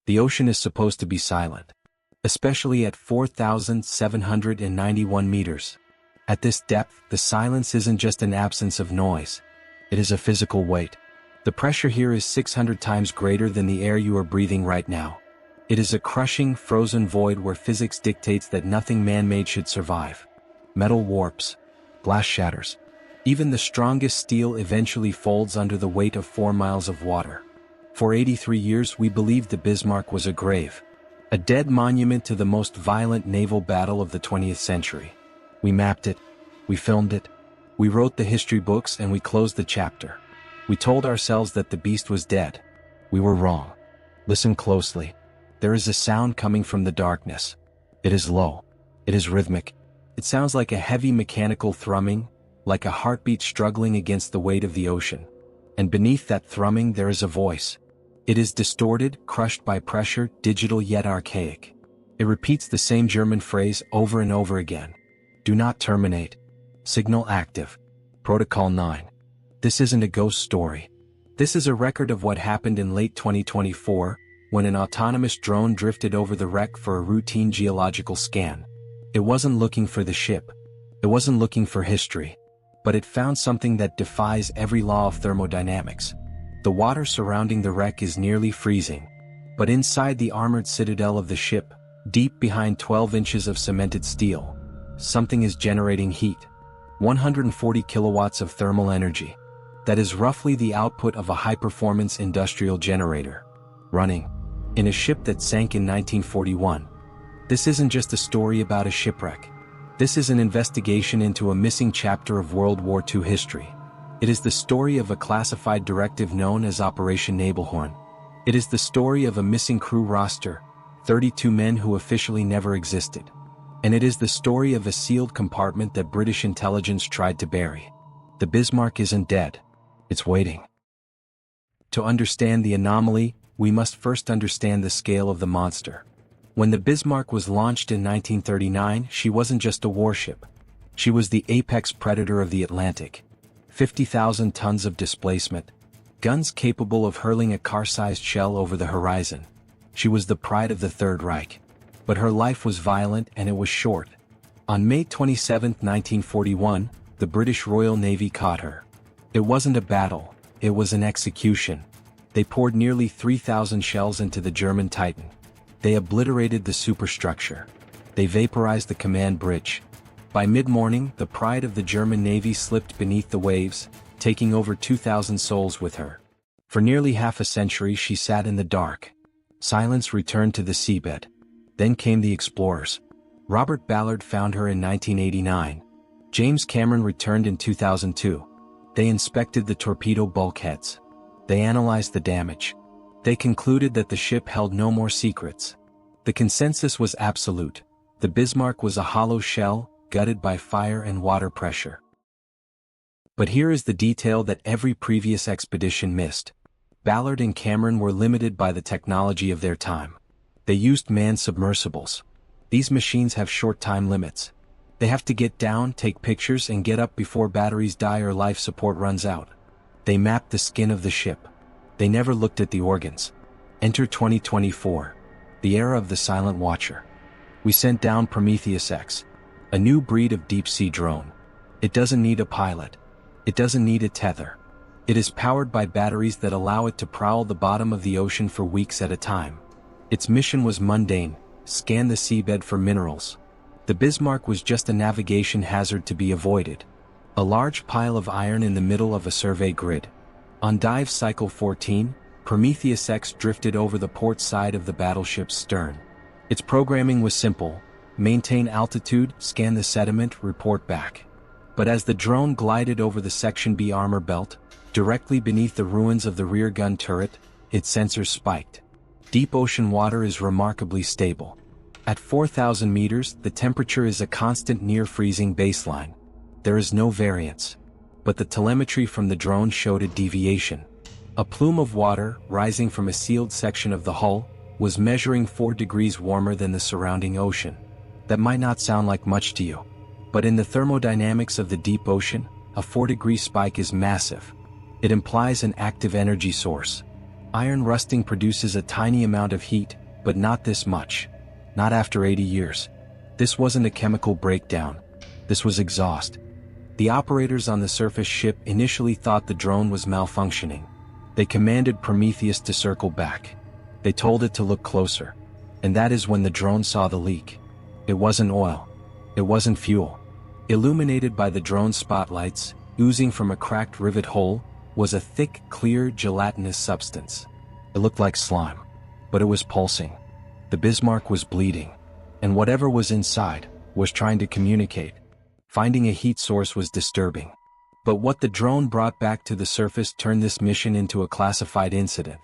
The ocean is supposed to be silent, especially at 4,791 meters. At this depth, the silence isn't just an absence of noise. It is a physical weight. The pressure here is 600 times greater than the air you are breathing right now. It is a crushing, frozen void where physics dictates that nothing man-made should survive. Metal warps. Glass shatters. Even the strongest steel eventually folds under the weight of 4 miles of water. For 83 years we believed the Bismarck was a grave. A dead monument to the most violent naval battle of the 20th century. We mapped it. We filmed it. We wrote the history books and we closed the chapter. We told ourselves that the beast was dead. We were wrong. Listen closely. There is a sound coming from the darkness. It is low. It is rhythmic. It sounds like a heavy mechanical thrumming, like a heartbeat struggling against the weight of the ocean. And beneath that thrumming there is a voice. It is distorted, crushed by pressure, digital yet archaic. It repeats the same German phrase over and over again. Do not terminate. Signal active. Protocol 9. This isn't a ghost story. This is a record of what happened in late 2024, when an autonomous drone drifted over the wreck for a routine geological scan. It wasn't looking for the ship. It wasn't looking for history. But it found something that defies every law of thermodynamics. The water surrounding the wreck is nearly freezing. But inside the armored citadel of the ship, deep behind 12 inches of cemented steel, something is generating heat. 140 kilowatts of thermal energy. That is roughly the output of a high-performance industrial generator. Running in a ship that sank in 1941. This isn't just a story about a shipwreck. This is an investigation into a missing chapter of World War II history. It is the story of a classified directive known as Operation Nablehorn. It is the story of a missing crew roster, 32 men who officially never existed. And it is the story of a sealed compartment that British intelligence tried to bury. The Bismarck isn't dead. It's waiting. To understand the anomaly, we must first understand the scale of the monster. When the Bismarck was launched in 1939, she wasn't just a warship. She was the apex predator of the Atlantic. 50,000 tons of displacement. Guns capable of hurling a car-sized shell over the horizon. She was the pride of the Third Reich. But her life was violent and it was short. On May 27, 1941, the British Royal Navy caught her. It wasn't a battle, it was an execution. They poured nearly 3,000 shells into the German Titan. They obliterated the superstructure. They vaporized the command bridge. By mid-morning, the pride of the German Navy slipped beneath the waves, taking over 2,000 souls with her. For nearly half a century she sat in the dark. Silence returned to the seabed. Then came the explorers. Robert Ballard found her in 1989. James Cameron returned in 2002. They inspected the torpedo bulkheads. They analyzed the damage. They concluded that the ship held no more secrets. The consensus was absolute. The Bismarck was a hollow shell, gutted by fire and water pressure. But here is the detail that every previous expedition missed. Ballard and Cameron were limited by the technology of their time. They used manned submersibles. These machines have short time limits. They have to get down, take pictures, and get up before batteries die or life support runs out. They mapped the skin of the ship. They never looked at the organs. Enter 2024, the era of the silent watcher. We sent down Prometheus X, a new breed of deep-sea drone. It doesn't need a pilot. It doesn't need a tether. It is powered by batteries that allow it to prowl the bottom of the ocean for weeks at a time. Its mission was mundane: scan the seabed for minerals. The Bismarck was just a navigation hazard to be avoided. A large pile of iron in the middle of a survey grid. On dive cycle 14, Prometheus X drifted over the port side of the battleship's stern. Its programming was simple: maintain altitude, scan the sediment, report back. But as the drone glided over the Section B armor belt, directly beneath the ruins of the rear gun turret, its sensors spiked. Deep ocean water is remarkably stable. At 4,000 meters, the temperature is a constant near-freezing baseline. There is no variance. But the telemetry from the drone showed a deviation. A plume of water, rising from a sealed section of the hull, was measuring 4 degrees warmer than the surrounding ocean. That might not sound like much to you. But in the thermodynamics of the deep ocean, a 4-degree spike is massive. It implies an active energy source. Iron rusting produces a tiny amount of heat, but not this much. Not after 80 years. This wasn't a chemical breakdown. This was exhaust. The operators on the surface ship initially thought the drone was malfunctioning. They commanded Prometheus to circle back. They told it to look closer. And that is when the drone saw the leak. It wasn't oil. It wasn't fuel. Illuminated by the drone's spotlights, oozing from a cracked rivet hole, was a thick, clear, gelatinous substance. It looked like slime. But it was pulsing. The Bismarck was bleeding. And whatever was inside was trying to communicate. Finding a heat source was disturbing. But what the drone brought back to the surface turned this mission into a classified incident.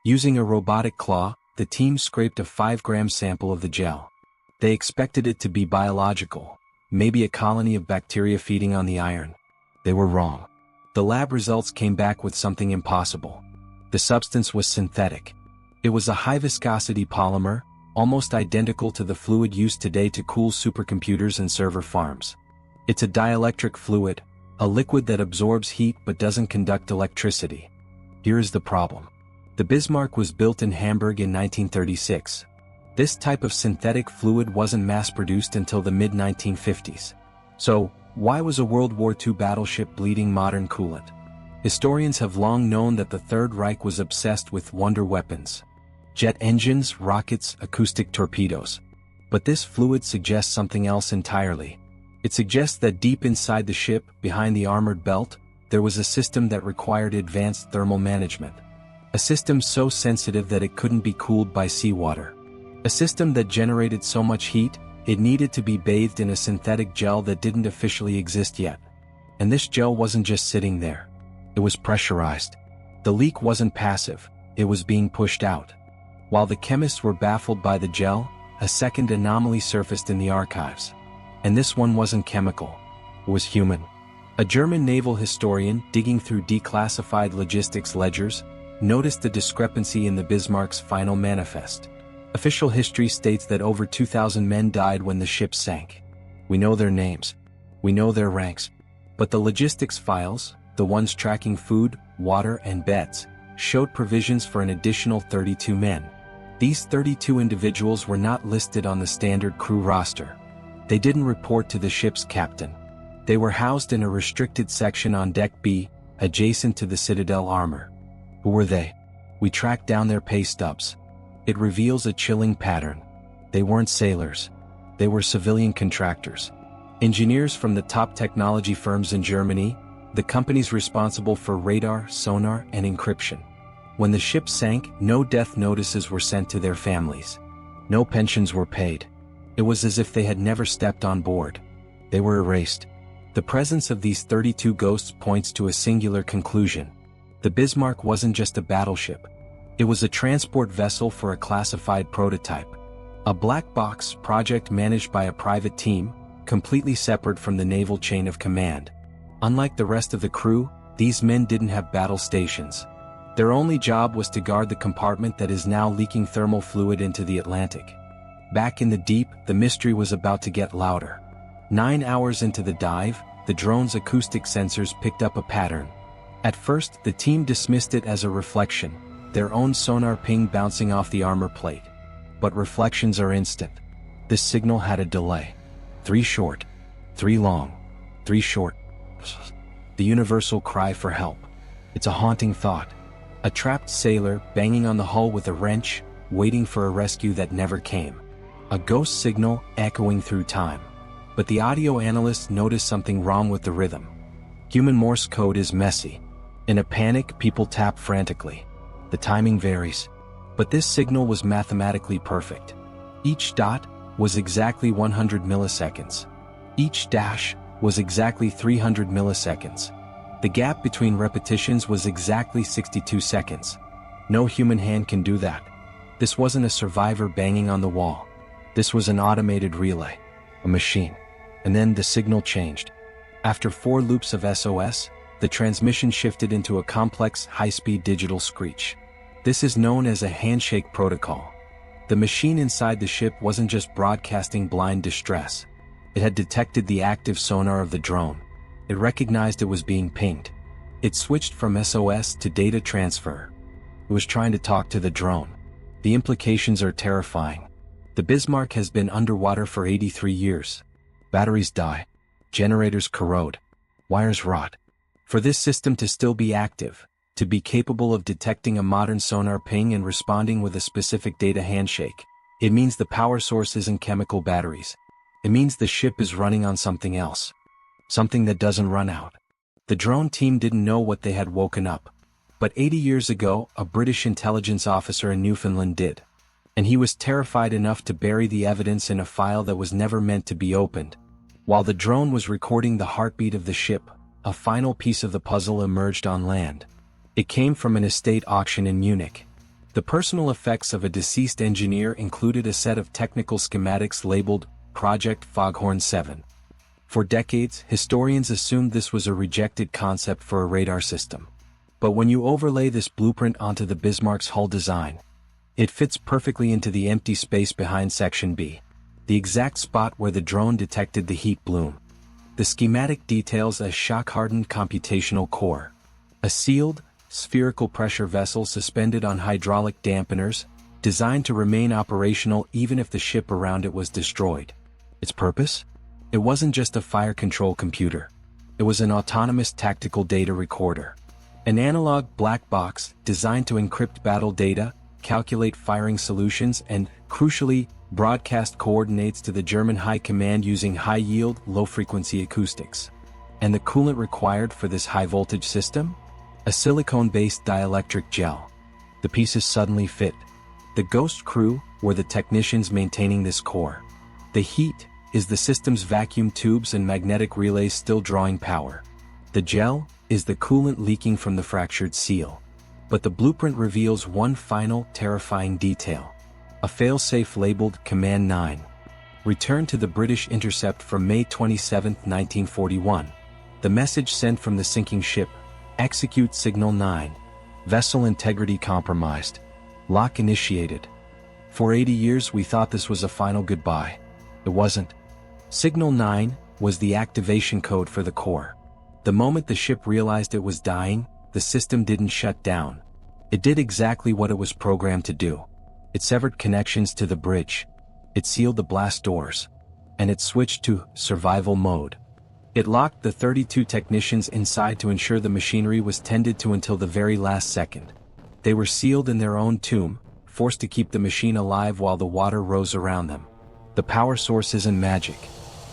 Using a robotic claw, the team scraped a 5-gram sample of the gel. They expected it to be biological, maybe a colony of bacteria feeding on the iron. They were wrong. The lab results came back with something impossible. The substance was synthetic. It was a high-viscosity polymer, almost identical to the fluid used today to cool supercomputers and server farms. It's a dielectric fluid, a liquid that absorbs heat but doesn't conduct electricity. Here is the problem. The Bismarck was built in Hamburg in 1936. This type of synthetic fluid wasn't mass-produced until the mid-1950s. So, why was a World War II battleship bleeding modern coolant? Historians have long known that the Third Reich was obsessed with wonder weapons. Jet engines, rockets, acoustic torpedoes. But this fluid suggests something else entirely. It suggests that deep inside the ship, behind the armored belt, there was a system that required advanced thermal management. A system so sensitive that it couldn't be cooled by seawater. A system that generated so much heat, it needed to be bathed in a synthetic gel that didn't officially exist yet. And this gel wasn't just sitting there. It was pressurized. The leak wasn't passive, it was being pushed out. While the chemists were baffled by the gel, a second anomaly surfaced in the archives. And this one wasn't chemical. It was human. A German naval historian, digging through declassified logistics ledgers, noticed a discrepancy in the Bismarck's final manifest. Official history states that over 2,000 men died when the ship sank. We know their names. We know their ranks. But the logistics files, the ones tracking food, water, and beds, showed provisions for an additional 32 men. These 32 individuals were not listed on the standard crew roster. They didn't report to the ship's captain. They were housed in a restricted section on Deck B, adjacent to the Citadel armor. Who were they? We tracked down their pay stubs. It reveals a chilling pattern. They weren't sailors. They were civilian contractors. Engineers from the top technology firms in Germany, the companies responsible for radar, sonar, and encryption. When the ship sank, no death notices were sent to their families. No pensions were paid. It was as if they had never stepped on board. They were erased. The presence of these 32 ghosts points to a singular conclusion. The Bismarck wasn't just a battleship. It was a transport vessel for a classified prototype. A black box project managed by a private team, completely separate from the naval chain of command. Unlike the rest of the crew, these men didn't have battle stations. Their only job was to guard the compartment that is now leaking thermal fluid into the Atlantic. Back in the deep, the mystery was about to get louder. 9 hours into the dive, the drone's acoustic sensors picked up a pattern. At first, the team dismissed it as a reflection, their own sonar ping bouncing off the armor plate. But reflections are instant. This signal had a delay. 3 short, 3 long, 3 short. The universal cry for help. It's a haunting thought. A trapped sailor banging on the hull with a wrench, waiting for a rescue that never came. A ghost signal echoing through time. But the audio analysts noticed something wrong with the rhythm. Human Morse code is messy. In a panic, people tap frantically. The timing varies. But this signal was mathematically perfect. Each dot was exactly 100 milliseconds. Each dash was exactly 300 milliseconds. The gap between repetitions was exactly 62 seconds. No human hand can do that. This wasn't a survivor banging on the wall. This was an automated relay. A machine. And then the signal changed. After 4 loops of SOS, the transmission shifted into a complex, high-speed digital screech. This is known as a handshake protocol. The machine inside the ship wasn't just broadcasting blind distress. It had detected the active sonar of the drone. It recognized it was being pinged. It switched from SOS to data transfer. It was trying to talk to the drone. The implications are terrifying. The Bismarck has been underwater for 83 years. Batteries die. Generators corrode. Wires rot. For this system to still be active, to be capable of detecting a modern sonar ping and responding with a specific data handshake, it means the power source isn't chemical batteries. It means the ship is running on something else. Something that doesn't run out. The drone team didn't know what they had woken up. But 80 years ago, a British intelligence officer in Newfoundland did. And he was terrified enough to bury the evidence in a file that was never meant to be opened. While the drone was recording the heartbeat of the ship, a final piece of the puzzle emerged on land. It came from an estate auction in Munich. The personal effects of a deceased engineer included a set of technical schematics labeled Project Foghorn 7. For decades, historians assumed this was a rejected concept for a radar system. But when you overlay this blueprint onto the Bismarck's hull design, it fits perfectly into the empty space behind Section B, the exact spot where the drone detected the heat bloom. The schematic details a shock-hardened computational core, a sealed, spherical pressure vessel suspended on hydraulic dampeners, designed to remain operational even if the ship around it was destroyed. Its purpose? It wasn't just a fire control computer. It was an autonomous tactical data recorder. An analog black box designed to encrypt battle data, calculate firing solutions, and, crucially, broadcast coordinates to the German High Command using high-yield, low-frequency acoustics. And the coolant required for this high-voltage system? A silicone-based dielectric gel. The pieces suddenly fit. The Ghost crew were the technicians maintaining this core. The heat is the system's vacuum tubes and magnetic relays still drawing power. The gel is the coolant leaking from the fractured seal. But the blueprint reveals one final, terrifying detail. A failsafe labeled Command 9. Returned to the British intercept from May 27, 1941. The message sent from the sinking ship: Execute Signal 9. Vessel integrity compromised. Lock initiated. For 80 years we thought this was a final goodbye. It wasn't. Signal 9 was the activation code for the core. The moment the ship realized it was dying, the system didn't shut down. It did exactly what it was programmed to do. It severed connections to the bridge. It sealed the blast doors. And it switched to survival mode. It locked the 32 technicians inside to ensure the machinery was tended to until the very last second. They were sealed in their own tomb, forced to keep the machine alive while the water rose around them. The power source isn't magic.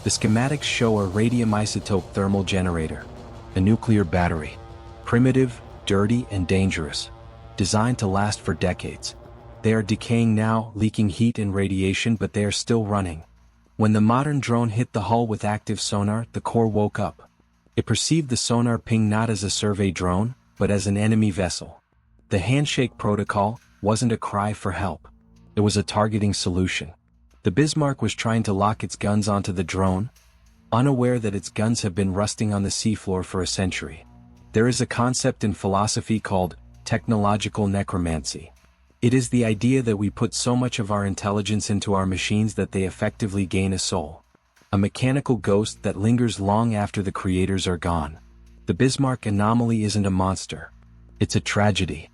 The schematics show a radium isotope thermal generator. A nuclear battery. Primitive, dirty, and dangerous. Designed to last for decades. They are decaying now, leaking heat and radiation, but they are still running. When the modern drone hit the hull with active sonar, the core woke up. It perceived the sonar ping not as a survey drone, but as an enemy vessel. The handshake protocol wasn't a cry for help. It was a targeting solution. The Bismarck was trying to lock its guns onto the drone, unaware that its guns have been rusting on the seafloor for a century. There is a concept in philosophy called technological necromancy. It is the idea that we put so much of our intelligence into our machines that they effectively gain a soul. A mechanical ghost that lingers long after the creators are gone. The Bismarck anomaly isn't a monster. It's a tragedy.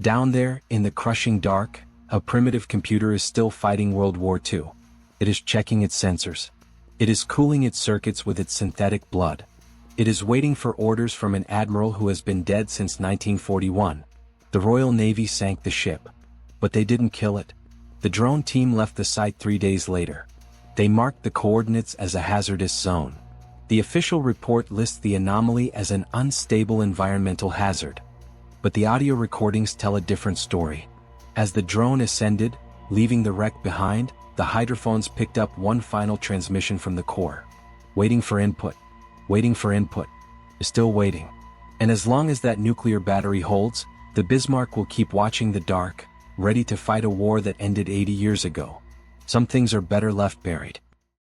Down there, in the crushing dark, a primitive computer is still fighting World War II. It is checking its sensors. It is cooling its circuits with its synthetic blood. It is waiting for orders from an admiral who has been dead since 1941. The Royal Navy sank the ship. But they didn't kill it. The drone team left the site 3 days later. They marked the coordinates as a hazardous zone. The official report lists the anomaly as an unstable environmental hazard. But the audio recordings tell a different story. As the drone ascended, leaving the wreck behind, the hydrophones picked up one final transmission from the core. Waiting for input. Waiting for input. Still waiting. And as long as that nuclear battery holds, the Bismarck will keep watching the dark, ready to fight a war that ended 80 years ago. Some things are better left buried.